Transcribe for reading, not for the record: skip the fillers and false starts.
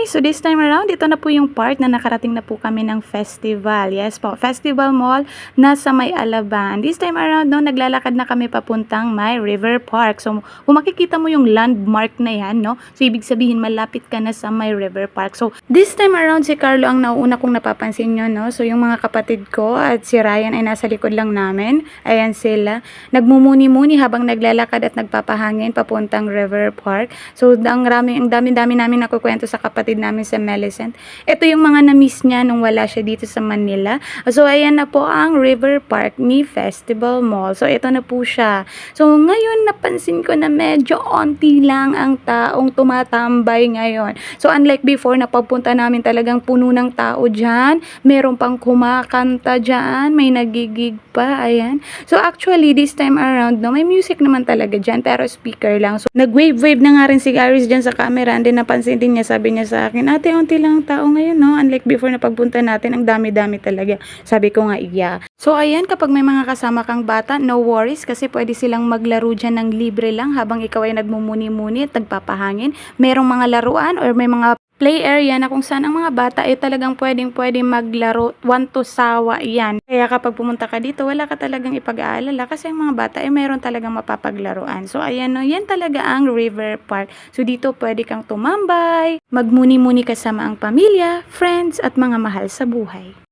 so this time around, ito na po yung part na nakarating na po kami ng festival. Yes po, Festival Mall na sa May Alaban. This time around, no, naglalakad na kami papuntang May River Park. So, kung makikita mo yung landmark na yan, no, so ibig sabihin malapit ka na sa May River Park. So, this time around, si Carlo ang nauuna kong napapansin nyo, no. So, yung mga kapatid ko at si Ryan ay nasa likod lang namin. Ayan sila. Nagmumuni-muni habang naglalakad at nagpapahangin papuntang River Park. So, ang dami-dami namin nakukwento sa kapatid namin sa Millicent. Ito yung mga na-miss niya nung wala siya dito sa Manila. So, ayan na po ang River Park ni Festival Mall. So, ito na po siya. So, ngayon napansin ko na medyo onti lang ang taong tumatambay ngayon. So, unlike before na pagpunta namin talagang puno ng tao dyan. Meron pang kumakanta dyan. May nagigig pa. Ayan. So, actually, this time around, no, may music naman talaga dyan, pero speaker lang. So, nag-wave-wave na nga rin si Garis dyan sa camera, and then napansin din niya, sabi niya sa akin, ate, onti lang tao ngayon, no? Unlike before na pagpunta natin, ang dami-dami talaga. Sabi ko nga, iya. So, ayan, kapag may mga kasama kang bata, no worries, kasi pwede silang maglaro dyan ng libre lang habang ikaw ay nagmumuni-muni at nagpapahangin. Merong mga laruan or may mga play area na kung saan ang mga bata ay talagang pwedeng maglaro, want to sawa yan. Kaya kapag pumunta ka dito, wala ka talagang ipag-aalala kasi ang mga bata ay mayroon talagang mapapaglaruan. So ayan, no, yan talaga ang River Park. So dito pwede kang tumambay, magmuni-muni kasama ang pamilya, friends at mga mahal sa buhay.